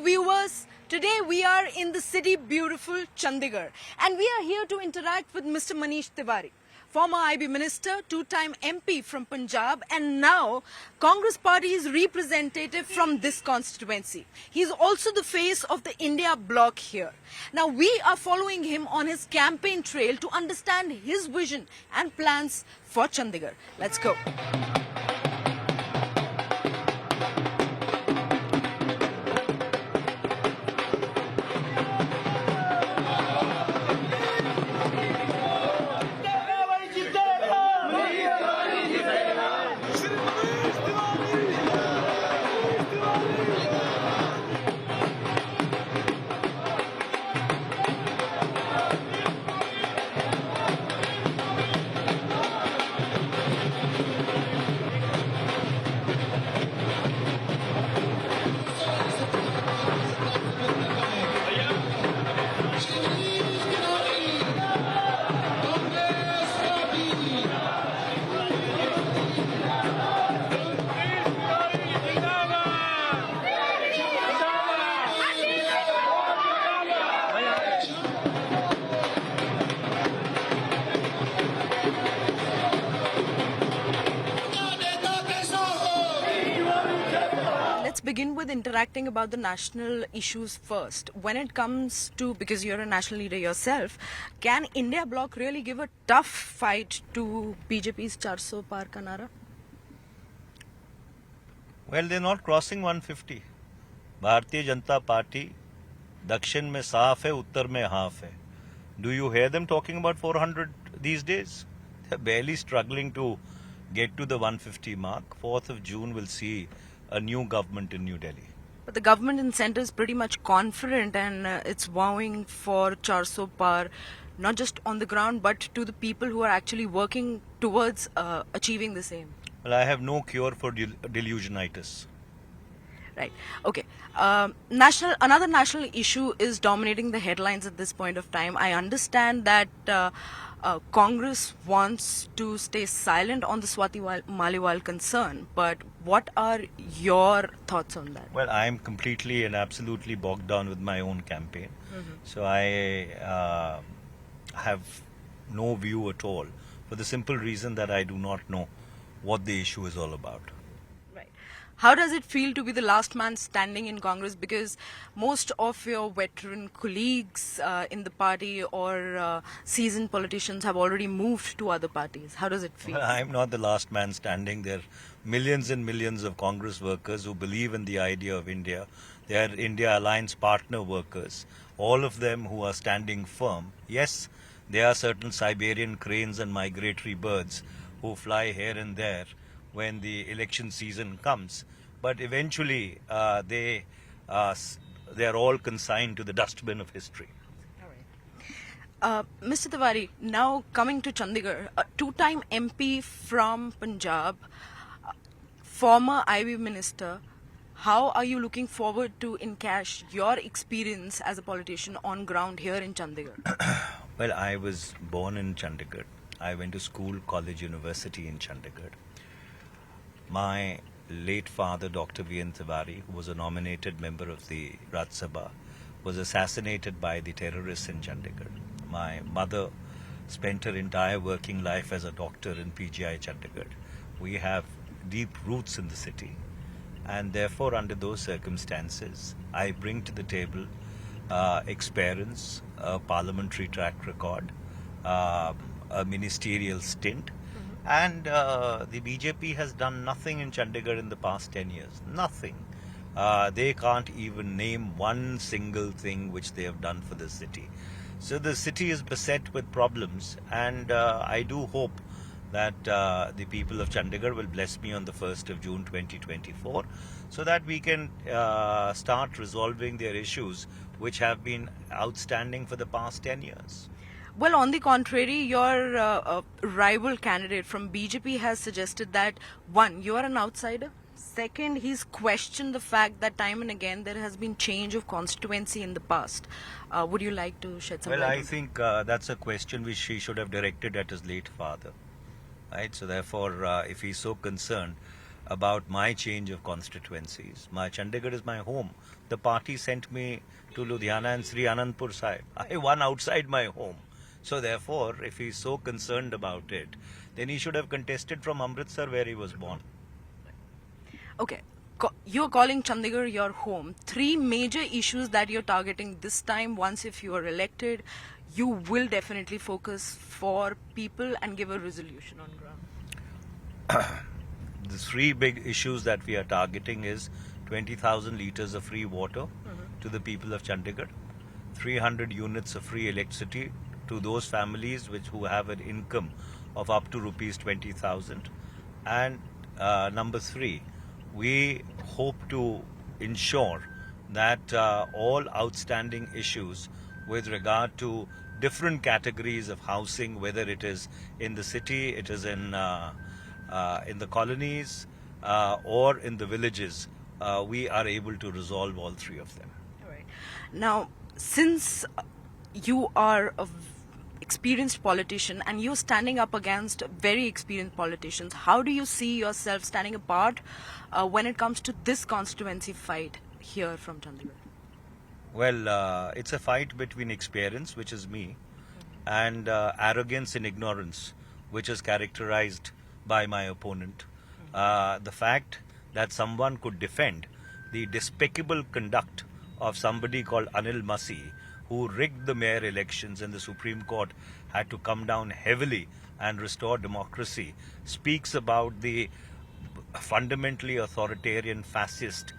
viewers, today we are in the city beautiful Chandigarh and we are here to interact with Mr. Manish Tewari, former IB Minister, two-time MP from Punjab and now Congress Party's representative from this constituency. He is also the face of the India bloc here. Now we are following him on his campaign trail to understand his vision and plans for Chandigarh. Let's go. Let's begin with interacting about the national issues first. When it comes to, because you're a national leader yourself, can India bloc really give a tough fight to BJP's 400 par ka nara? Well, they're not crossing 150. Bharatiya Janata Party, Dakshin mein saaf hai, Uttar mein half hai. Do you hear them talking about 400 these days? They're barely struggling to get to the 150 mark. 4th of June will see a new government in New Delhi. But the government in centre is pretty much confident and it's vowing for 400 par, not just on the ground but to the people who are actually working towards achieving the same. Well, I have no cure for delusionitis. Right. Okay. Another national issue is dominating the headlines at this point of time. I understand that Congress wants to stay silent on the Swati Maliwal concern, but what are your thoughts on that? Well, I am completely and absolutely bogged down with my own campaign. So I have no view at all for the simple reason that I do not know what the issue is all about. How does it feel to be the last man standing in Congress? Because most of your veteran colleagues in the party or seasoned politicians have already moved to other parties. How does it feel? Well, I'm not the last man standing. There are millions and millions of Congress workers who believe in the idea of India. They are India Alliance partner workers, all of them who are standing firm. Yes, there are certain Siberian cranes and migratory birds who fly here and there when the election season comes, but eventually they are all consigned to the dustbin of history. Mr. Tewari, now coming to Chandigarh, a two-time MP from Punjab, former IB Minister, how are you looking forward to encash your experience as a politician on ground here in Chandigarh? Well, I was born in Chandigarh. I went to school, college, university in Chandigarh. My late father, Dr. V.N. Tewari, who was a nominated member of the Lok Sabha, was assassinated by the terrorists in Chandigarh. My mother spent her entire working life as a doctor in PGI Chandigarh. We have deep roots in the city, and therefore under those circumstances, I bring to the table experience, a parliamentary track record, a ministerial stint. And the BJP has done nothing in Chandigarh in the past 10 years. Nothing. They can't even name one single thing which they have done for the city. So the city is beset with problems, and I do hope that the people of Chandigarh will bless me on the 1st of June 2024 so that we can start resolving their issues which have been outstanding for the past 10 years. Well, on the contrary, your rival candidate from BJP has suggested that, one, you are an outsider. Second, he's questioned the fact that time and again there has been change of constituency in the past. Would you like to shed some light? Well, I think that's a question which he should have directed at his late father. Right? So therefore, if he's so concerned, about my change of constituencies. My Chandigarh is my home. The party sent me to Ludhiana and Shri Anandpur Sahib. I won outside my home. So therefore, if he's so concerned about it, then he should have contested from Amritsar where he was born. Okay. You're calling Chandigarh your home. 3 major issues that you're targeting this time. Once if you are elected, you will definitely focus for people and give a resolution on ground. The 3 big issues that we are targeting is 20,000 litres of free water to the people of Chandigarh, 300 units of free electricity to those families who have an income of up to rupees 20,000, and number 3, we hope to ensure that all outstanding issues with regard to different categories of housing, whether it is in the city, it is in the colonies, or in the villages, we are able to resolve all 3 of them. All right. Now, since you are a experienced politician and you're standing up against very experienced politicians, how do you see yourself standing apart when it comes to this constituency fight here from Chandigarh? Well, it's a fight between experience, which is me, and arrogance and ignorance, which is characterized by my opponent. The fact that someone could defend the despicable conduct of somebody called Anil Masi, who rigged the mayor elections and the Supreme Court had to come down heavily and restore democracy, speaks about the fundamentally authoritarian fascist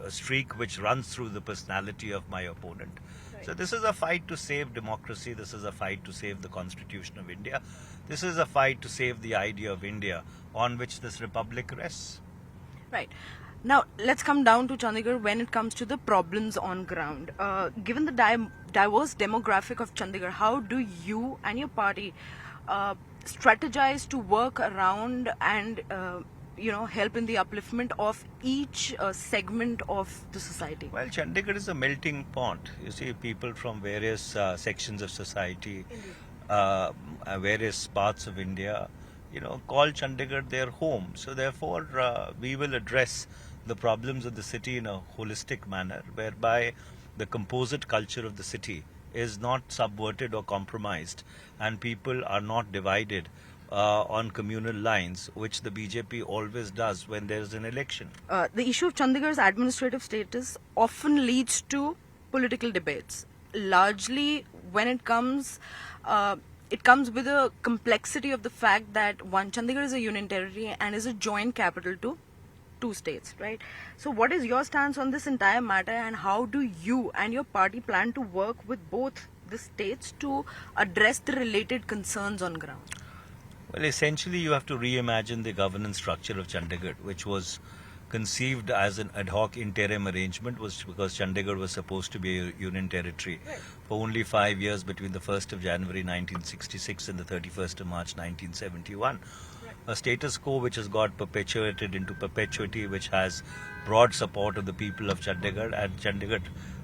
streak which runs through the personality of my opponent. Right. So this is a fight to save democracy. This is a fight to save the Constitution of India. This is a fight to save the idea of India on which this republic rests. Right. Now, let's come down to Chandigarh when it comes to the problems on ground. Given the diverse demographic of Chandigarh, how do you and your party strategize to work around and help in the upliftment of each segment of the society? Well, Chandigarh is a melting pot. You see people from various sections of society, various parts of India, call Chandigarh their home. So therefore, we will address the problems of the city in a holistic manner, whereby the composite culture of the city is not subverted or compromised, and people are not divided on communal lines, which the BJP always does when there is an election. The issue of Chandigarh's administrative status often leads to political debates. Largely, when it comes with a complexity of the fact that Chandigarh is a union territory and is a joint capital to 2 states, right? So what is your stance on this entire matter, and how do you and your party plan to work with both the states to address the related concerns on ground? Well, essentially you have to reimagine the governance structure of Chandigarh, which was conceived as an ad hoc interim arrangement, was because Chandigarh was supposed to be a union territory for only 5 years between the 1st of January 1966 and the 31st of March 1971. A status quo which has got perpetuated into perpetuity, which has broad support of the people of Chandigarh, and Chandigarh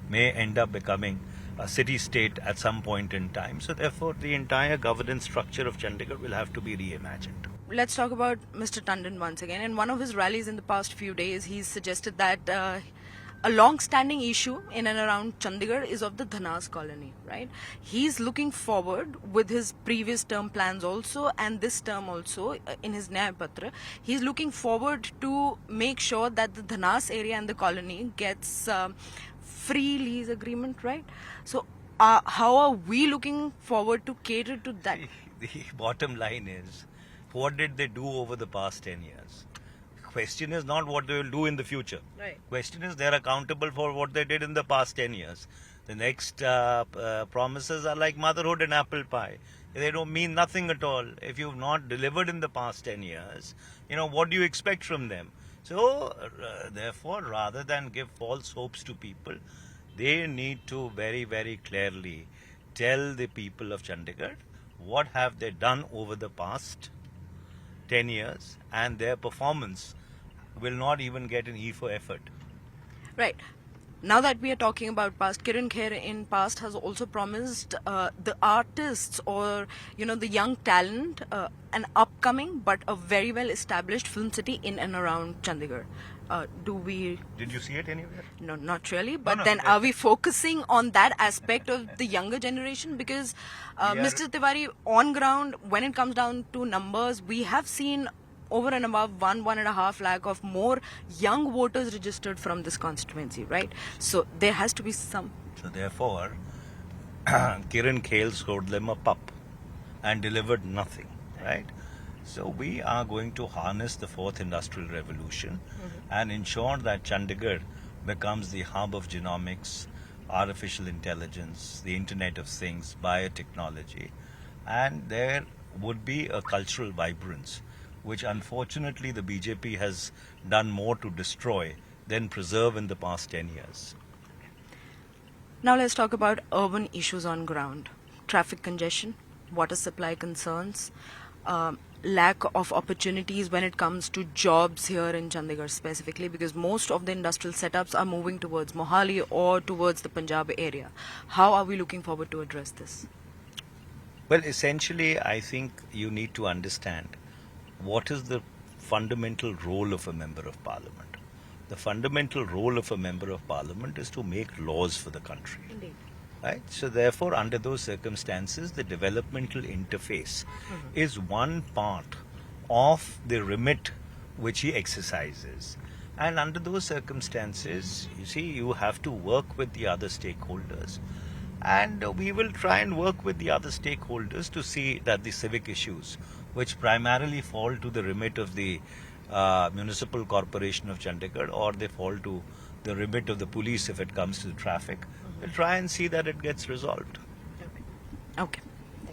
may end up becoming a city-state at some point in time. So therefore, the entire governance structure of Chandigarh will have to be reimagined. Let's talk about Mr. Tandon once again. In one of his rallies in the past few days, he's suggested that a long-standing issue in and around Chandigarh is of the Dhanas colony, right? He's looking forward with his previous term plans also and this term also in his Nyaya Patra. He's looking forward to make sure that the Dhanas area and the colony gets free lease agreement, right? So how are we looking forward to cater to that? The bottom line is, what did they do over the past 10 years? Question is not what they will do in the future. Right. Question is they're accountable for what they did in the past 10 years. The next promises are like motherhood and apple pie. They don't mean nothing at all. If you've not delivered in the past 10 years, what do you expect from them? So, therefore, rather than give false hopes to people, they need to very, very clearly tell the people of Chandigarh what have they done over the past 10 years, and their performance will not even get an E for effort. Right. Now that we are talking about past, Kiran Kher in past has also promised the artists or the young talent an upcoming but a very well established film city in and around Chandigarh. Do we? Did you see it anywhere? No, not really. But no, then, that- are we focusing on that aspect of the younger generation? Because Mr. Tiwari, on ground, when it comes down to numbers, we have seen over and above 1.5 lakh of more young voters registered from this constituency, right? So there has to be some. So therefore, Kiran Kale scored them a pup and delivered nothing, right? So we are going to harness the fourth industrial revolution and ensure that Chandigarh becomes the hub of genomics, artificial intelligence, the Internet of Things, biotechnology, and there would be a cultural vibrance, which unfortunately the BJP has done more to destroy than preserve in the past 10 years. Now let's talk about urban issues on ground. Traffic congestion, water supply concerns, lack of opportunities when it comes to jobs here in Chandigarh specifically, because most of the industrial setups are moving towards Mohali or towards the Punjab area. How are we looking forward to address this? Well, essentially, I think you need to understand what is the fundamental role of a member of parliament. The fundamental role of a member of parliament is to make laws for the country. Indeed. Right? So therefore, under those circumstances, the developmental interface is one part of the remit which he exercises. And under those circumstances, you see, you have to work with the other stakeholders. And we will try and work with the other stakeholders to see that the civic issues, which primarily fall to the remit of the Municipal Corporation of Chandigarh, or they fall to the remit of the police if it comes to the traffic, we'll try and see that it gets resolved. Okay.